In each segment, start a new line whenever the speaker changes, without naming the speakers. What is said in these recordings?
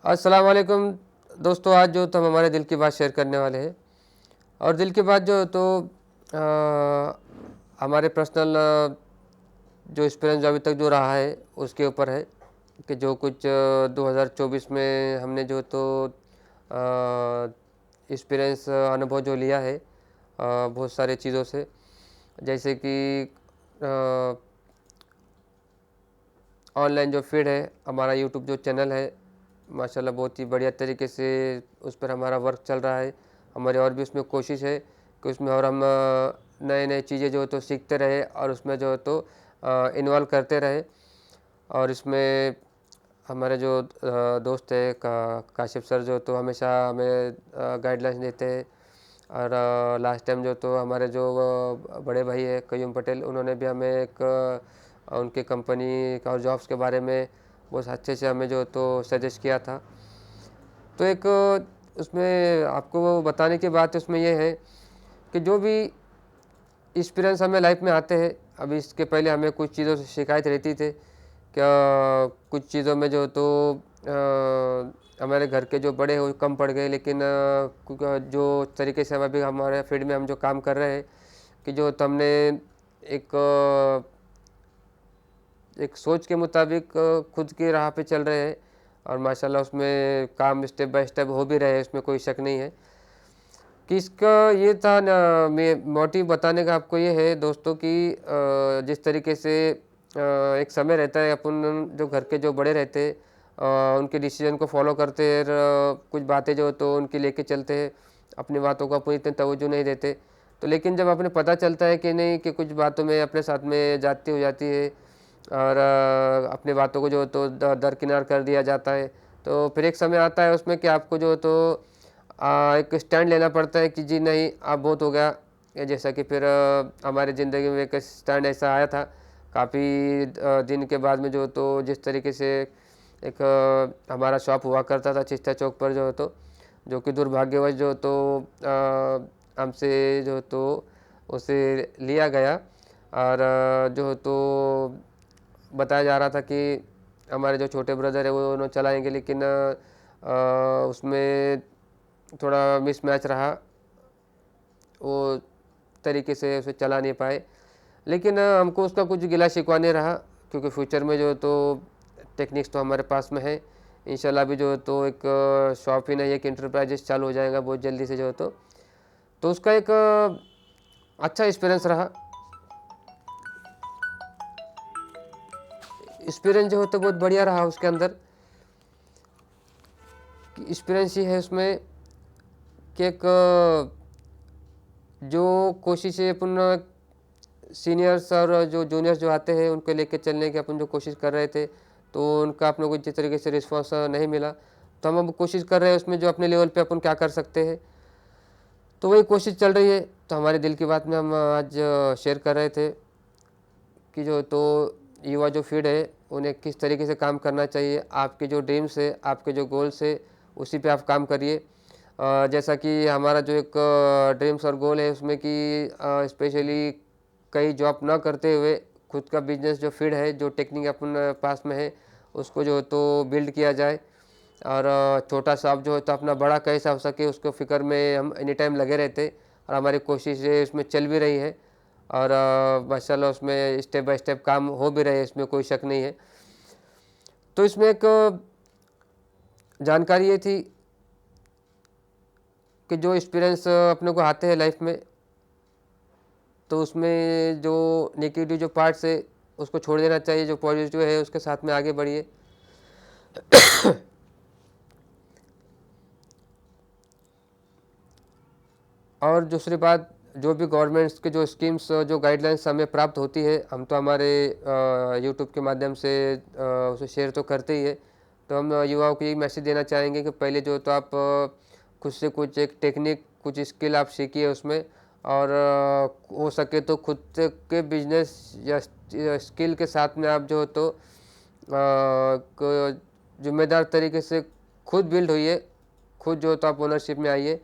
अस्सलाम वालेकुम दोस्तों। आज जो तो हम हमारे दिल की बात शेयर करने वाले हैं और दिल की बात जो तो हमारे पर्सनल जो एक्सपीरियंस जो अभी तक जो रहा है उसके ऊपर है कि जो कुछ 2024 में हमने जो तो एक्सपीरियंस अनुभव जो लिया है बहुत सारे चीज़ों से, जैसे कि ऑनलाइन जो फीड है, हमारा यूट्यूब जो चैनल है, माशाल्लाह बहुत ही बढ़िया तरीके से उस पर हमारा वर्क चल रहा है। हमारी और भी उसमें कोशिश है कि उसमें और हम नए नए चीज़ें जो है तो सीखते रहे और उसमें जो है तो इन्वॉल्व करते रहे। और इसमें हमारे जो दोस्त है काशिफ सर जो तो हमेशा हमें गाइडलाइंस देते हैं। और लास्ट टाइम जो तो हमारे जो बड़े भाई है कयूम पटेल, उन्होंने भी हमें एक उनकी कंपनी और जॉब्स के बारे में बहुत अच्छे से हमें जो तो सजेस्ट किया था। तो एक उसमें आपको बताने की बात उसमें ये है कि जो भी एक्सपीरियंस हमें लाइफ में आते हैं, अभी इसके पहले हमें कुछ चीज़ों से शिकायत रहती थी क्या, कुछ चीज़ों में जो तो हमारे घर के जो बड़े हैं वो कम पड़ गए, लेकिन जो तरीके से हम अभी हमारे फील्ड में हम जो काम कर रहे हैं कि जो तो हमने एक एक सोच के मुताबिक खुद की राह पे चल रहे हैं और माशाल्लाह उसमें काम स्टेप बाय स्टेप हो भी रहे हैं, इसमें कोई शक नहीं है। कि इसका ये था ना, मैं मोटिव बताने का आपको ये है दोस्तों कि जिस तरीके से एक समय रहता है, अपन जो घर के जो बड़े रहते हैं उनके डिसीजन को फॉलो करते हैं, कुछ बातें जो तो उनकी लेके चलते हैं, अपनी बातों को पूरी इतनी तवज्जो नहीं देते। तो लेकिन जब अपने पता चलता है कि नहीं कि कुछ बातों में अपने साथ में जाती हो जाती है और अपनी बातों को जो तो दरकिनार कर दिया जाता है, तो फिर एक समय आता है उसमें कि आपको जो तो एक स्टैंड लेना पड़ता है कि जी नहीं अब बहुत हो गया। ये जैसा कि फिर हमारी ज़िंदगी में एक स्टैंड ऐसा आया था काफ़ी दिन के बाद में, जो तो जिस तरीके से एक हमारा शॉप हुआ करता था चिश्ता चौक पर जो तो, जो कि दुर्भाग्यवश जो तो हमसे जो तो उसे लिया गया। और जो तो बताया जा रहा था कि हमारे जो छोटे ब्रदर है वो उन्होंने चलाएंगे, लेकिन उसमें थोड़ा मिसमैच रहा, वो तरीके से उसे चला नहीं पाए। लेकिन हमको उसका कुछ गिला शिकवा नहीं रहा, क्योंकि फ्यूचर में जो तो टेक्निक्स तो हमारे पास में है। इंशाल्लाह भी जो तो एक शॉप ही नहीं, एक इंटरप्राइजेस चालू हो जाएगा बहुत जल्दी से जो तो उसका एक अच्छा एक्सपीरियंस रहा। एक्सपीरियंस जो तो बहुत बढ़िया रहा उसके अंदर। एक्सपीरियंस ये है उसमें कि एक जो कोशिश है अपन सीनियर्स और जो जूनियर्स जो आते हैं उनको लेके चलने की अपन जो कोशिश कर रहे थे, तो उनका अपने को जिस तरीके से रिस्पॉन्स नहीं मिला, तो हम अब कोशिश कर रहे हैं उसमें जो अपने लेवल पे अपन क्या कर सकते हैं, तो वही कोशिश चल रही है। तो हमारे दिल की बात में हम आज शेयर कर रहे थे कि जो तो युवा जो फील्ड है उन्हें किस तरीके से काम करना चाहिए। आपके जो ड्रीम्स है, आपके जो गोल्स है, उसी पे आप काम करिए। जैसा कि हमारा जो एक ड्रीम्स और गोल है उसमें कि स्पेशली कहीं जॉब ना करते हुए खुद का बिजनेस जो फील्ड है, जो टेक्निक अपन पास में है, उसको जो तो बिल्ड किया जाए। और छोटा सा जो है तो अपना बड़ा कैसा हो सके उसको फ़िक्र में हम एनी टाइम लगे रहते, और हमारी कोशिश है उसमें चल भी रही है। और माशाल्लाह उसमें स्टेप बाय स्टेप काम हो भी रहे हैं, इसमें कोई शक नहीं है। तो इसमें एक जानकारी ये थी कि जो एक्सपीरियंस अपने को आते हैं लाइफ में, तो उसमें जो नेगेटिव जो पार्ट्स है उसको छोड़ देना चाहिए, जो पॉजिटिव है उसके साथ में आगे बढ़िए। और दूसरी बात, जो भी गवर्नमेंट्स के जो स्कीम्स जो गाइडलाइंस हमें प्राप्त होती है, हम तो हमारे यूट्यूब के माध्यम से उसे शेयर तो करते ही है। तो हम युवाओं को यही मैसेज देना चाहेंगे कि पहले जो तो आप खुद से कुछ एक टेक्निक, कुछ स्किल आप सीखिए उसमें, और हो सके तो खुद के बिजनेस या स्किल के साथ में आप जो तो जिम्मेदार तरीके से खुद बिल्ड होइए, खुद जो तो आप ओनरशिप में आइए।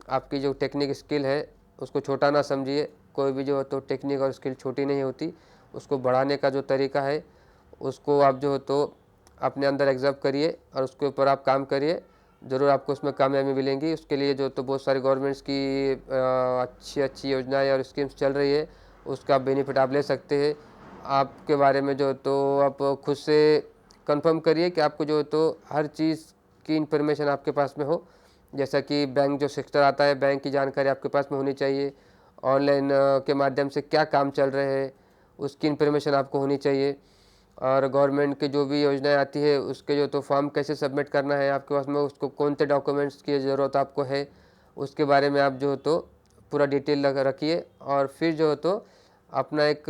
आपकी जो टेक्निक स्किल है उसको छोटा ना समझिए, कोई भी जो तो टेक्निक और स्किल छोटी नहीं होती, उसको बढ़ाने का जो तरीका है उसको आप जो तो अपने अंदर एग्जर्व करिए और उसके ऊपर आप काम करिए, ज़रूर आपको उसमें कामयाबी मिलेंगी। उसके लिए जो तो बहुत सारी गवर्नमेंट्स की अच्छी अच्छी योजनाएं और स्कीम्स चल रही है, उसका बेनिफिट आप ले सकते हैं। आपके बारे में जो तो आप खुद से कंफर्म करिए कि आपको जो तो हर चीज़ की इन्फॉर्मेशन आपके पास में हो, जैसा कि बैंक जो सेक्टर आता है, बैंक की जानकारी आपके पास में होनी चाहिए। ऑनलाइन के माध्यम से क्या काम चल रहे हैं उसकी इन्फॉर्मेशन आपको होनी चाहिए। और गवर्नमेंट की जो भी योजनाएं आती है उसके जो तो फॉर्म कैसे सबमिट करना है आपके पास में, उसको कौन से डॉक्यूमेंट्स की ज़रूरत आपको है, उसके बारे में आप जो तो पूरा डिटेल रखिए। और फिर जो तो अपना एक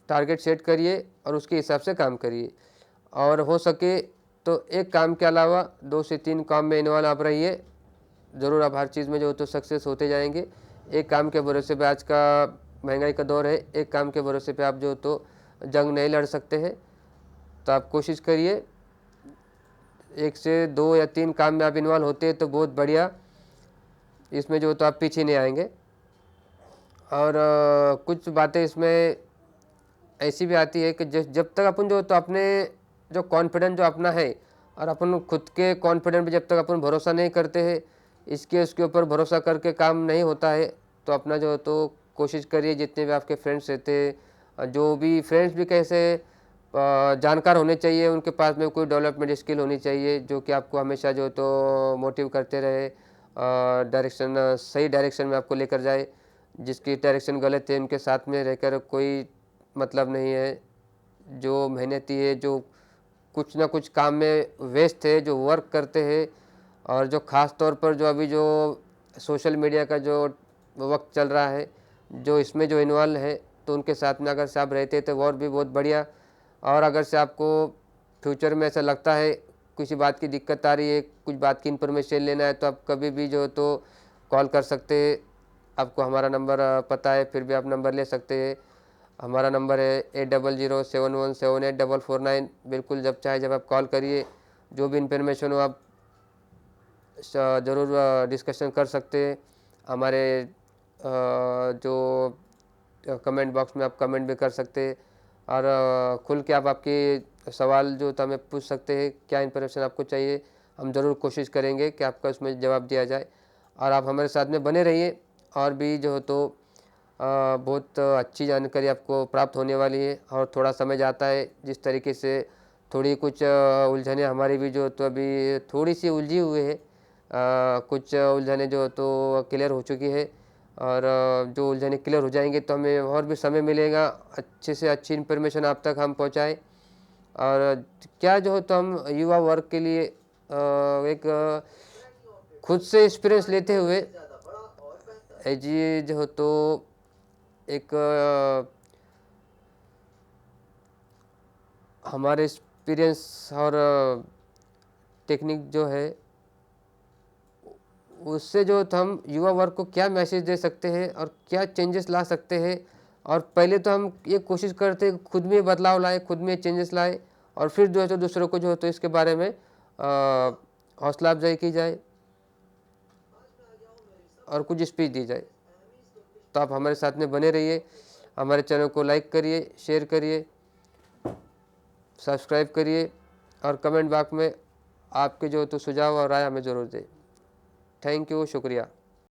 टारगेट सेट करिए और उसके हिसाब से काम करिए। और हो सके तो एक काम के अलावा 2 से 3 काम में इन्वॉल्व आप रहिए, ज़रूर आप हर चीज़ में जो तो सक्सेस होते जाएंगे। एक काम के भरोसे पे, आज का महंगाई का दौर है, एक काम के भरोसे पे आप जो तो जंग नहीं लड़ सकते हैं। तो आप कोशिश करिए 1 से 2 या 3 काम में आप इन्वॉल्व होते हैं तो बहुत बढ़िया, इसमें जो तो आप पीछे नहीं आएंगे। और कुछ बातें इसमें ऐसी भी आती है कि जब तक अपन जो तो अपने जो कॉन्फिडेंस जो अपना है, और अपन खुद के कॉन्फिडेंस पे जब तक अपन भरोसा नहीं करते हैं, इसके उसके ऊपर भरोसा करके काम नहीं होता है। तो अपना जो तो कोशिश करिए, जितने भी आपके फ्रेंड्स रहते हैं, जो भी फ्रेंड्स भी कैसे जानकार होने चाहिए, उनके पास में कोई डेवलपमेंट स्किल होनी चाहिए जो कि आपको हमेशा जो तो मोटिव करते रहे, डायरेक्शन सही डायरेक्शन में आपको लेकर जाए। जिसकी डायरेक्शन गलत है उनके साथ में रहकर कोई मतलब नहीं है। जो मेहनती है, जो कुछ ना कुछ काम में व्यस्त है, जो वर्क करते हैं, और जो ख़ास तौर पर जो अभी जो सोशल मीडिया का जो वक्त चल रहा है, जो इसमें जो इन्वॉल्व है, तो उनके साथ में अगर से आप रहते तो और भी बहुत बढ़िया। और अगर से आपको फ्यूचर में ऐसा लगता है किसी बात की दिक्कत आ रही है, कुछ बात की इन्फॉर्मेशन लेना है, तो आप कभी भी जो तो कॉल कर सकते हैं। आपको हमारा नंबर पता है, फिर भी आप नंबर ले सकते हैं। हमारा नंबर है 8007178449। बिल्कुल जब चाहे जब आप कॉल करिए, जो भी इन्फॉर्मेशन हो आप ज़रूर डिस्कशन कर सकते हैं। हमारे जो कमेंट बॉक्स में आप कमेंट भी कर सकते हैं, और खुल के आप आपके सवाल जो तो हमें पूछ सकते हैं, क्या इन्फॉर्मेशन आपको चाहिए, हम ज़रूर कोशिश करेंगे कि आपका उसमें जवाब दिया जाए। और आप हमारे साथ में बने रहिए, और भी जो तो बहुत अच्छी जानकारी आपको प्राप्त होने वाली है। और थोड़ा समय जाता है, जिस तरीके से थोड़ी कुछ उलझने हमारी भी जो तो अभी थोड़ी सी उलझी हुई है, कुछ उलझने जो तो क्लियर हो चुकी है। और जो उलझने क्लियर हो जाएंगे तो हमें और भी समय मिलेगा, अच्छे से अच्छी इन्फॉर्मेशन आप तक हम पहुंचाएं। और क्या जो तो हम युवा वर्ग के लिए एक खुद से एक्सपीरियंस लेते हुए जी जो तो एक हमारे एक्सपीरियंस और टेक्निक जो है, उससे जो तो हम युवा वर्ग को क्या मैसेज दे सकते हैं और क्या चेंजेस ला सकते हैं। और पहले तो हम ये कोशिश करते हैं खुद में बदलाव लाए, खुद में चेंजेस लाए, और फिर जो है तो दूसरों को जो है तो इसके बारे में हौसला अफजाई की जाए और कुछ स्पीच दी जाए। तो आप हमारे साथ में बने रहिए, हमारे चैनल को लाइक करिए, शेयर करिए, सब्सक्राइब करिए, और कमेंट बॉक्स में आपके जो तो सुझाव और राय हमें ज़रूर दें। थैंक यू, शुक्रिया।